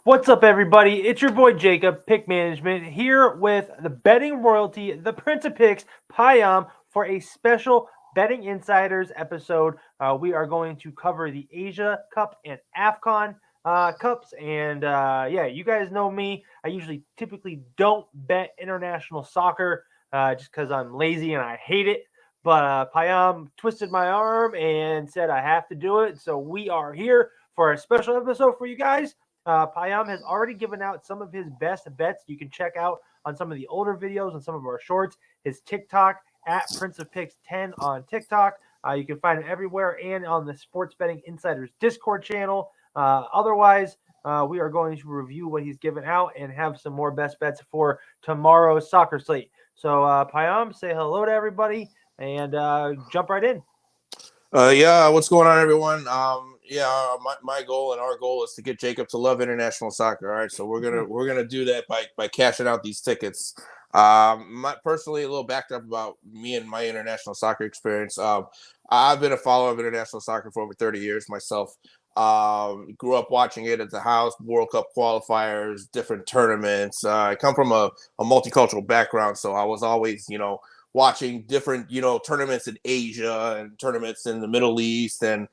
What's up, everybody? It's your boy Jacob, Pick Management, here with the betting royalty, the Prince of Picks, Payam, for a special Betting Insiders episode. We are going to cover the Asia Cup and AFCON Cups. And yeah, you guys know me. I typically don't bet international soccer just because I'm lazy and I hate it. But Payam twisted my arm and said I have to do it. So we are here for a special episode for you guys. Payam has already given out some of his best bets. You can check out on some of the older videos and some of our shorts. His TikTok at Prince of Picks 10 on TikTok. You can find it everywhere and on the Sports Betting Insiders Discord channel. Otherwise, we are going to review what he's given out and have some more best bets for tomorrow's soccer slate. So, Payam, say hello to everybody and jump right in. Yeah, what's going on, everyone? My goal and our goal is to get Jacob to love international soccer. All right, so we're gonna do that by cashing out these tickets. Personally, a little backed up about me and my international soccer experience. I've been a follower of international soccer for over 30 years myself. Grew up watching it at the house, World Cup qualifiers, different tournaments. I come from a multicultural background, so I was always, watching different, tournaments in Asia and tournaments in the Middle East and,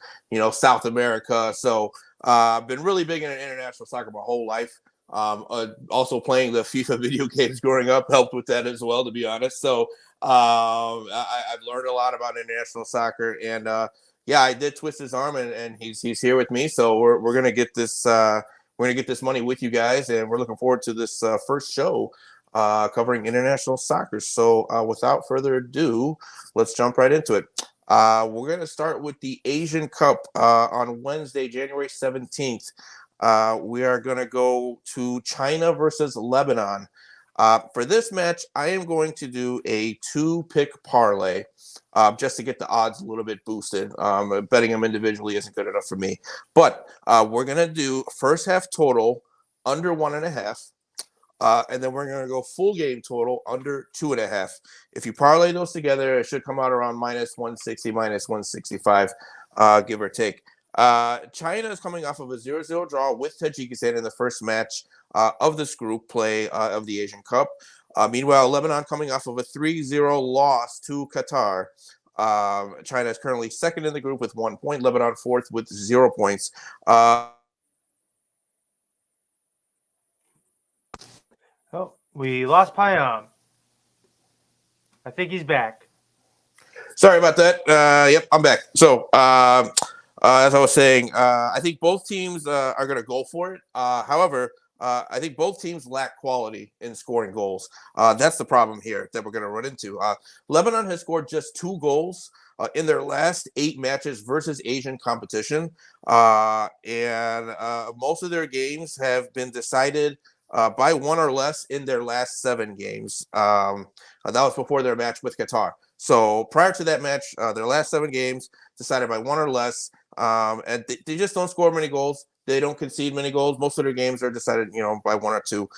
South America. So I've been really big into international soccer my whole life. Also playing the FIFA video games growing up helped with that as well, to be honest. So I've learned a lot about international soccer. And I did twist his arm and he's here with me. So we're going to get this money with you guys. And we're looking forward to this first show covering international soccer. So without further ado, let's jump right into it. We're going to start with the Asian Cup on Wednesday, January 17th. We are going to go to China versus Lebanon. For this match, I am going to do a 2-pick parlay just to get the odds a little bit boosted. Betting them individually isn't good enough for me. But we're going to do first half total under 1.5. And then we're going to go full game total under 2.5. If you parlay those together, it should come out around minus 160, minus 165, give or take. China is coming off of a 0-0 draw with Tajikistan in the first match of this group play of the Asian Cup. Meanwhile, Lebanon coming off of a 3-0 loss to Qatar. China is currently second in the group with 1 point. Lebanon fourth with 0 points. We lost Payam. I think he's back. Sorry about that. Yep, I'm back. So, as I was saying, I think both teams are going to go for it. However, I think both teams lack quality in scoring goals. That's the problem here that we're going to run into. Lebanon has scored just 2 goals in their last 8 matches versus Asian competition. And most of their games have been decided by 1 or less in their last 7 games. That was before their match with Qatar. So prior to that match, their last 7 games decided by 1 or less. And they just don't score many goals. They don't concede many goals. Most of their games are decided, by 1 or 2.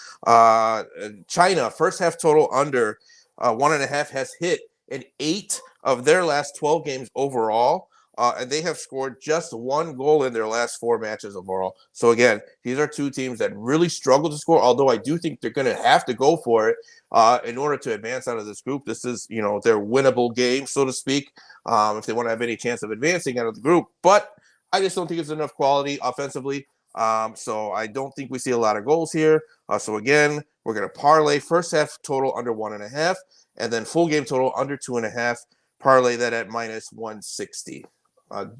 China, first half total under 1.5 has hit in 8 of their last 12 games overall. And they have scored just 1 goal in their last 4 matches overall. So again, these are 2 teams that really struggle to score, although I do think they're going to have to go for it in order to advance out of this group. This is, their winnable game, so to speak, if they want to have any chance of advancing out of the group. But I just don't think it's enough quality offensively. So I don't think we see a lot of goals here. So again, we're going to parlay first half total under 1.5 and then full game total under 2.5. Parlay that at minus 160.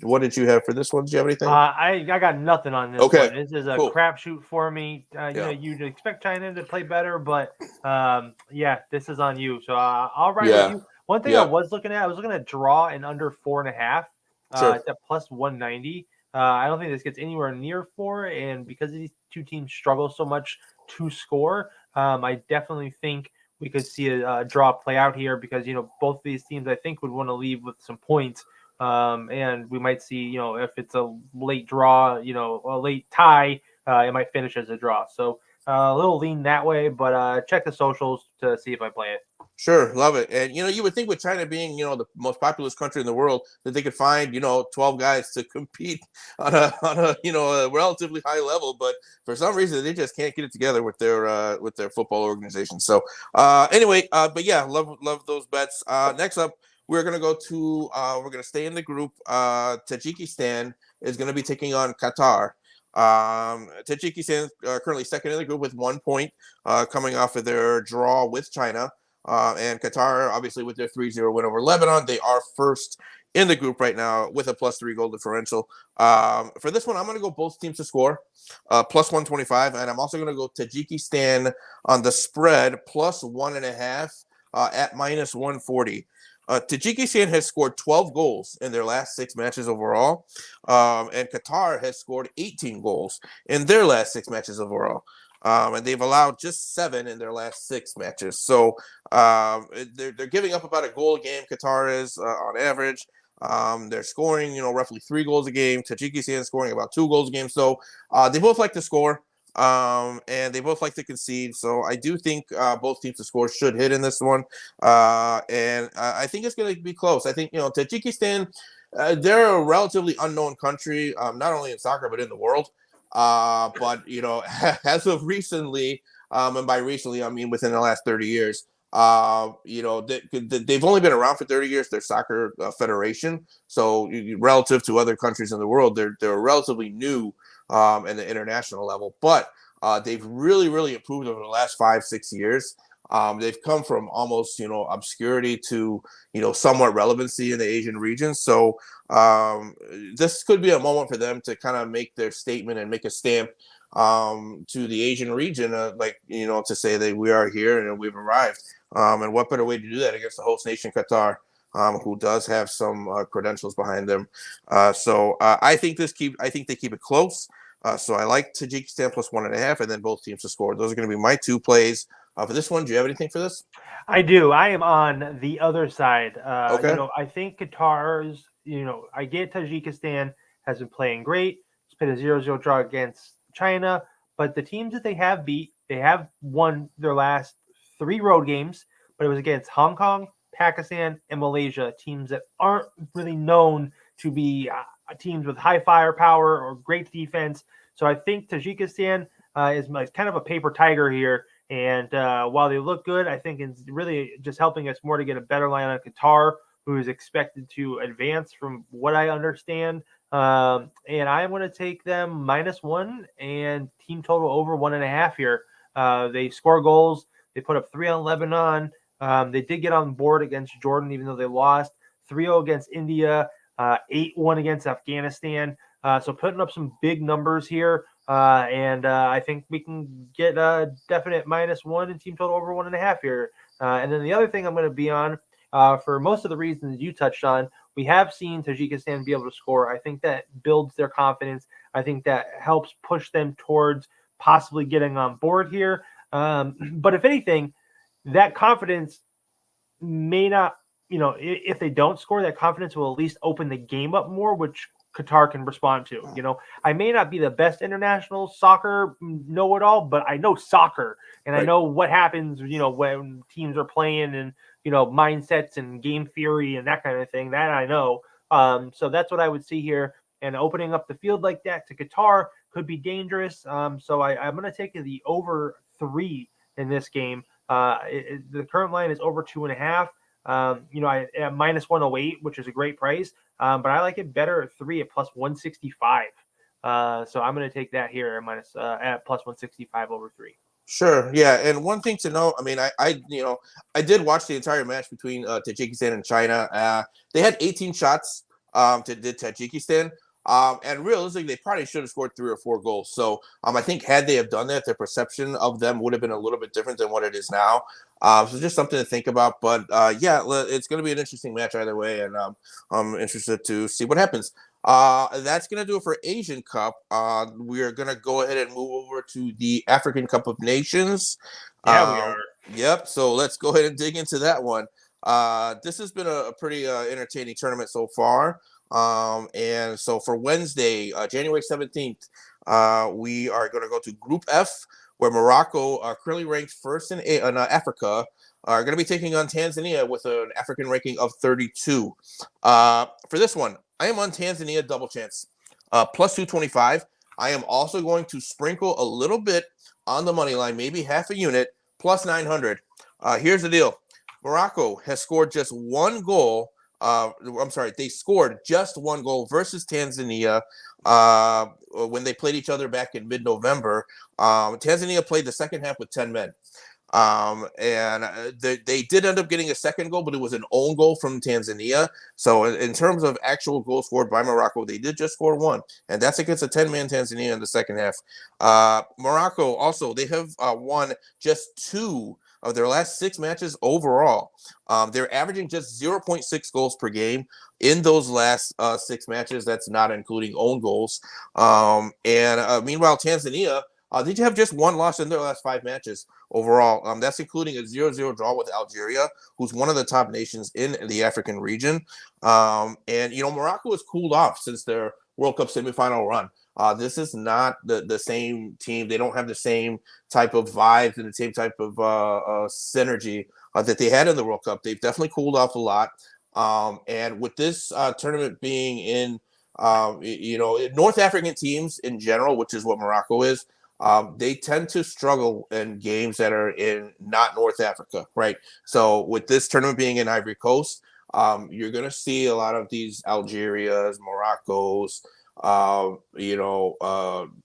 What did you have for this one? Did you have anything? I got nothing on this one. This is a crapshoot for me. You'd expect China to play better, but this is on you. So I'll ride with you. One thing I was looking at draw and under 4.5. It's at plus 190. I don't think this gets anywhere near 4, and because these 2 teams struggle so much to score, I definitely think we could see a draw play out here because both of these teams I think would want to leave with some points. And we might see, if it's a late draw, a late tie, it might finish as a draw. So a little lean that way, but check the socials to see if I play it. Sure, love it. And you would think with China being the most populous country in the world that they could find 12 guys to compete on a relatively high level, but for some reason they just can't get it together with their football organization. So anyway, but yeah, love those bets. Next up, we're gonna stay in the group. Tajikistan is gonna be taking on Qatar. Tajikistan currently second in the group with 1 point, coming off of their draw with China. And Qatar, obviously, with their 3-0 win over Lebanon, they are first in the group right now with a +3 goal differential. For this one, I'm going to go both teams to score, +125. And I'm also going to go Tajikistan on the spread, +1.5 at -140. Tajikistan has scored 12 goals in their last 6 matches overall. And Qatar has scored 18 goals in their last 6 matches overall. And they've allowed just 7 in their last 6 matches. So they're giving up about a goal a game. Qatar is on average. They're scoring, roughly 3 goals a game. Tajikistan is scoring about 2 goals a game. So they both like to score, and they both like to concede. So I do think both teams to score should hit in this one, and I think it's going to be close. I think Tajikistan, they're a relatively unknown country, not only in soccer but in the world. But as of recently, and by recently I mean within the last 30 years, they've only been around for 30 years. Their soccer federation, so relative to other countries in the world, they're relatively new in the international level. But they've really improved over the last 5-6 years. They've come from almost obscurity to somewhat relevancy in the Asian region. So this could be a moment for them to kind of make their statement and make a stamp to the Asian region, to say that we are here and we've arrived. And what better way to do that against the host nation, Qatar, who does have some credentials behind them. So I think they keep it close. So I like Tajikistan +1.5, and then both teams to score. Those are going to be my 2 plays for this one. Do you have anything for this? I do. I am on the other side. Okay. I think Qatar's, I get Tajikistan has been playing great. It's been a 0-0 draw against China, but the teams that they have beat, they have won their last 3 road games, but it was against Hong Kong, Pakistan, and Malaysia, teams that aren't really known to be teams with high firepower or great defense. So I think Tajikistan is kind of a paper tiger here. And while they look good, I think it's really just helping us more to get a better line on Qatar, who is expected to advance from what I understand. And I'm going to take them -1 and team total over 1.5 here. They score goals. They put up 3 on Lebanon. They did get on board against Jordan, even though they lost. 3-0 against India, 8-1 against Afghanistan. So putting up some big numbers here. And I think we can get a definite -1 and team total over 1.5 here. And then the other thing I'm going to be on, for most of the reasons you touched on, we have seen Tajikistan be able to score. I think that builds their confidence. I think that helps push them towards possibly getting on board here. But if anything, that confidence may not, if they don't score, that confidence will at least open the game up more, which Qatar can respond to. I may not be the best international soccer know-it-all, but I know soccer, and right. I know what happens, when teams are playing, and mindsets and game theory and that kind of thing. That I know. So that's what I would see here. And opening up the field like that to Qatar could be dangerous. So I'm going to take the over 3 in this game. The current line is over 2.5. I at -108, which is a great price. But I like it better at 3 at +165. So I'm going to take that here at +165 over 3. Sure. Yeah. And one thing to know, I mean, I did watch the entire match between Tajikistan and China. They had 18 shots to Tajikistan. And realistically, they probably should have scored 3 or 4 goals. So I think had they have done that, their perception of them would have been a little bit different than what it is now. So just something to think about. But yeah, it's going to be an interesting match either way. And I'm interested to see what happens. That's going to do it for Asian Cup. We are going to go ahead and move over to the African Cup of Nations. Yeah, we are. Yep. So let's go ahead and dig into that one. This has been a pretty entertaining tournament so far. And so for Wednesday, January 17th, we are going to go to Group F, where Morocco are currently ranked first in Africa, are going to be taking on Tanzania with an African ranking of 32. For this one, I am on Tanzania double chance, plus 225. I am also going to sprinkle a little bit on the money line, maybe half a unit, plus 900. Here's the deal. Morocco has scored just one goal. They scored just one goal versus Tanzania when they played each other back in mid-November. Tanzania played the second half with 10 men. They did end up getting a second goal, but it was an own goal from Tanzania. So in terms of actual goals scored by Morocco, they did just score one, and that's against a 10-man Tanzania in the second half. Morocco also, they have won just 2 of their last 6 matches overall. They're averaging just 0.6 goals per game in those last 6 matches. That's not including own goals. Meanwhile, Tanzania, they have just 1 loss in their last 5 matches overall. That's including a 0-0 draw with Algeria, who's one of the top nations in the African region. Morocco has cooled off since their World Cup semifinal run. This is not the same team. They don't have the same type of vibes and the same type of synergy that they had in the World Cup. They've definitely cooled off a lot. And with this tournament being in, North African teams in general, which is what Morocco is, they tend to struggle in games that are in not North Africa, right? So with this tournament being in Ivory Coast, you're going to see a lot of these Algerias, Moroccos,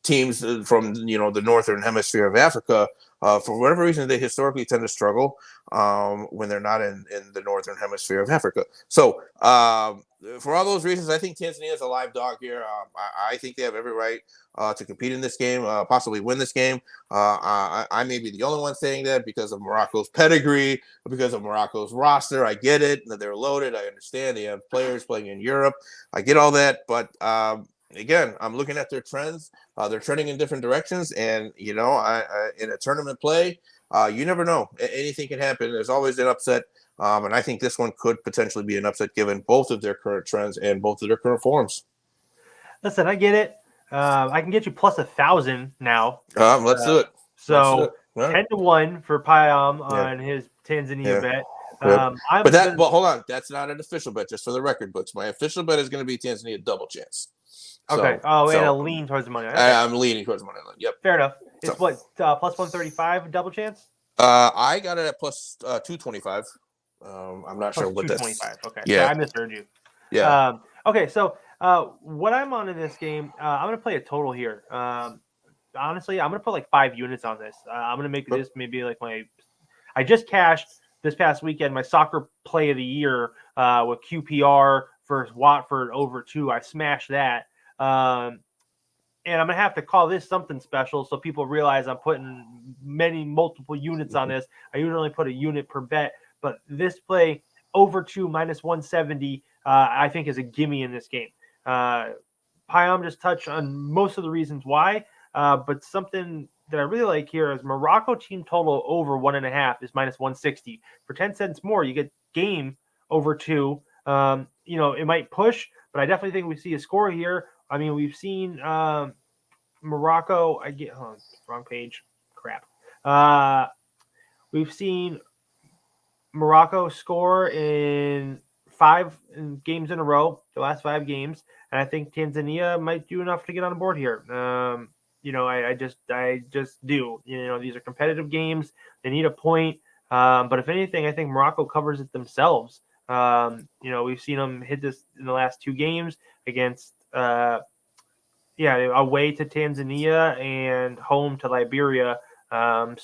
teams from the northern hemisphere of Africa. For whatever reason, they historically tend to struggle when they're not in the northern hemisphere of Africa. So for all those reasons, I think Tanzania is a live dog here. I think they have every right to compete in this game, possibly win this game. I may be the only one saying that because of Morocco's pedigree, because of Morocco's roster. I get it, that they're loaded. I understand they have players playing in Europe. I get all that, but again, I'm looking at their trends. They're trending in different directions, and in a tournament play, you never know. Anything can happen. There's always an upset, and I think this one could potentially be an upset given both of their current trends and both of their current forms. Listen, I get it. I can get you plus 1,000 now. Let's do it. So Right. 10-1 for Payam on his Tanzania bet. Hold on. That's not an official bet, just for the record books. My official bet is going to be Tanzania double chance. Okay. And a lean towards the money. Okay. I'm leaning towards the money line. Yep. Fair enough. It's plus 135 double chance? I got it at plus 225. I'm not sure what that's. 225. Okay. Yeah. So I misheard you. Yeah. Okay. So what I'm on in this game, I'm going to play a total here. Honestly, I'm going to put like 5 units on this. I'm going to make this maybe like I just cashed this past weekend my soccer play of the year with QPR versus Watford over 2. I smashed that. And I'm going to have to call this something special so people realize I'm putting multiple units on this. I usually only put a unit per bet, but this play over 2 minus 170, I think is a gimme in this game. Payam just touched on most of the reasons why, but something that I really like here is Morocco team total over 1.5 is minus 160. For 10 cents more, you get game over 2. It might push, but I definitely think we see a score here. I mean, we've seen Morocco. Wrong page. Crap. We've seen Morocco score in 5 games in a row, the last 5 games, and I think Tanzania might do enough to get on board here. I just do. These are competitive games. They need a point. But if anything, I think Morocco covers it themselves. We've seen them hit this in the last 2 games against away to Tanzania and home to Liberia. I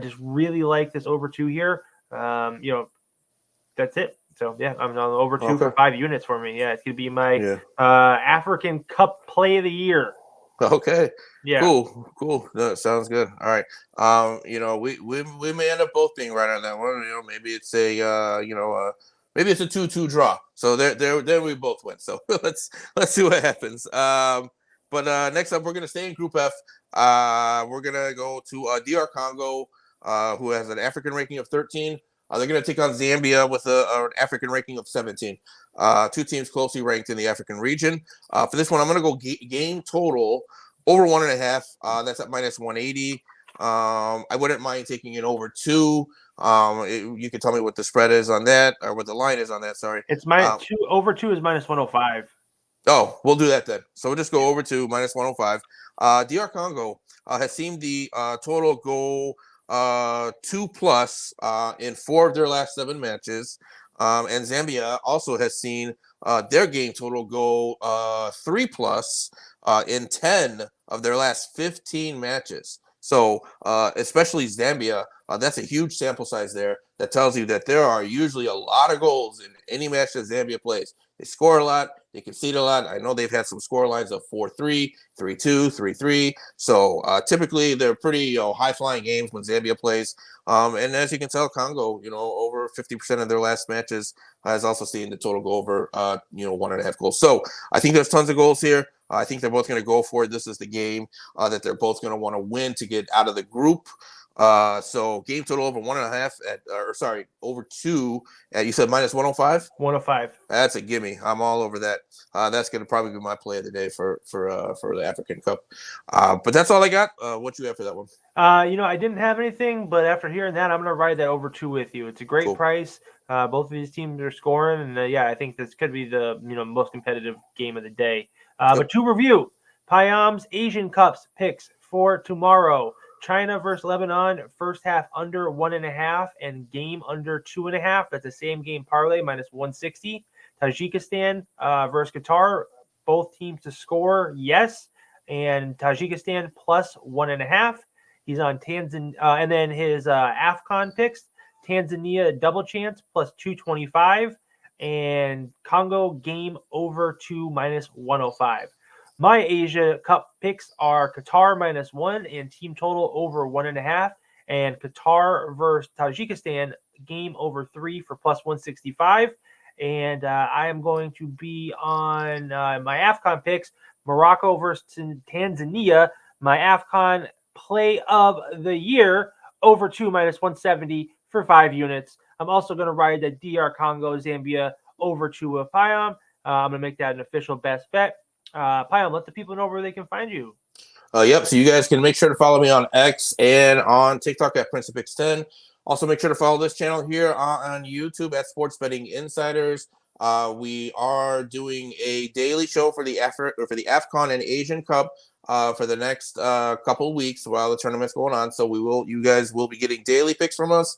just really like this over 2 here. That's it. So I'm on over 2 for 5 units for me. Yeah, it's gonna be my African Cup Play of the Year. Okay. Yeah. Cool. No, sounds good. All right. We may end up both being right on that one. Maybe it's a maybe it's a 2-2 draw. So there we both win. So let's see what happens. But next up, we're gonna stay in Group F. We're gonna go to DR Congo, who has an African ranking of 13. They're going to take on Zambia with an African ranking of 17. 2 teams closely ranked in the African region. For this one, I'm going to go game total over 1.5. That's at minus 180. I wouldn't mind taking it over 2. You can tell me what the spread is on that, or what the line is on that. Sorry. It's -2. Over 2 is -105. Oh, we'll do that then. So we'll just go over to -105. DR Congo has seen the total go 2+ in 4 of their last 7 matches. And Zambia also has seen their game total go 3+ in 10 of their last 15 matches. So especially Zambia, that's a huge sample size there. That tells you that there are usually a lot of goals in any match that Zambia plays. They score a lot. They concede a lot. I know they've had some score lines of 4-3, 3-2, 3-3. So typically they're pretty high-flying games when Zambia plays. And as you can tell, Congo, over 50% of their last matches has also seen the total go over, 1.5 goals. So I think there's tons of goals here. I think they're both going to go for it. This is the game that they're both going to want to win to get out of the group. So game total over 1.5 over 2 at, you said -105? 105. That's a gimme. I'm all over that. That's going to probably be my play of the day for the African Cup. But that's all I got. What you have for that one? I didn't have anything, but after hearing that, I'm going to ride that over 2 with you. It's a great price. Both of these teams are scoring, and I think this could be the most competitive game of the day. But to review, Payam's Asian Cups picks for tomorrow. China versus Lebanon, first half under 1.5 and game under 2.5. That's the same game parlay, -160. Tajikistan versus Qatar, both teams to score, yes. And Tajikistan +1.5. He's on Tanzania. And then his AFCON picks, Tanzania double chance +225. And Congo game over 2 -105. My Asia Cup picks are Qatar -1 and team total over 1.5, and Qatar versus Tajikistan game over 3 for +165. And I am going to be on my AFCON picks, Morocco versus Tanzania, my AFCON play of the year over 2 -170 for 5 units. I'm also going to ride the DR Congo Zambia over 2 of Payam. I'm going to make that an official best bet. Payam, let the people know where they can find you. Yep. So you guys can make sure to follow me on X and on TikTok at PrincePix10. Also, make sure to follow this channel here on YouTube at Sports Betting Insiders. We are doing a daily show for the AFCON and Asian Cup for the next couple of weeks while the tournament's going on. So you guys will be getting daily picks from us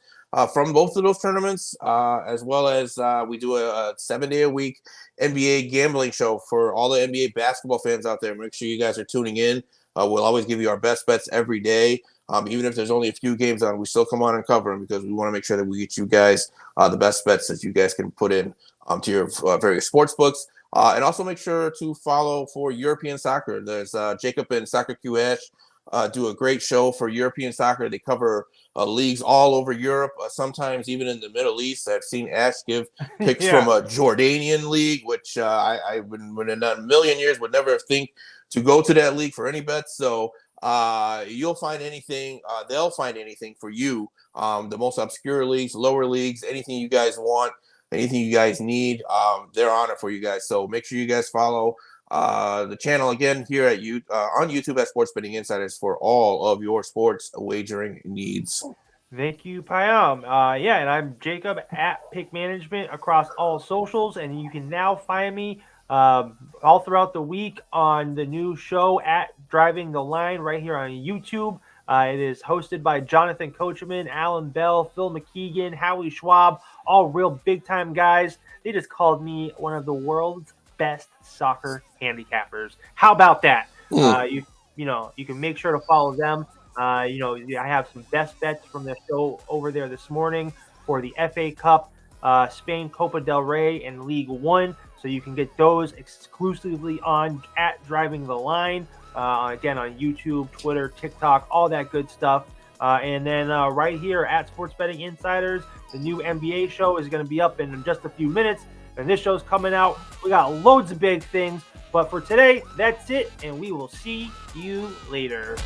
from both of those tournaments, as well as we do a 7-day-a-week NBA gambling show for all the NBA basketball fans out there. Make sure you guys are tuning in. We'll always give you our best bets every day. Even if there's only a few games on, we still come on and cover them because we want to make sure that we get you guys the best bets that you guys can put in to your various sports books. And also make sure to follow for European soccer. There's Jacob and Soccer QH do a great show for European soccer. They cover leagues all over Europe, sometimes even in the Middle East. I've seen Ash give picks from a Jordanian league, which I would in a million years would never think to go to that league for any bets. So you'll find anything. They'll find anything for you. The most obscure leagues, lower leagues, anything you guys want, anything you guys need, they're on it for you guys. So make sure you guys follow the channel again here at on YouTube at Sports Betting Insiders for all of your sports wagering needs. Thank you, Payam. And I'm Jacob at Pick Management across all socials, and you can now find me all throughout the week on the new show at Driving the Line right here on YouTube. It is hosted by Jonathan Coachman, Alan Bell, Phil McKeegan, Howie Schwab, all real big-time guys. They just called me one of the world's best soccer handicappers. How about that? You can make sure to follow them. I have some best bets from their show over there this morning for the FA Cup, Spain Copa del Rey, and League One. So you can get those exclusively on at Driving the Line. Again, on YouTube, Twitter, TikTok, all that good stuff. And then right here at Sports Betting Insiders, the new NBA show is going to be up in just a few minutes. And this show's coming out. We got loads of big things. But for today, that's it. And we will see you later.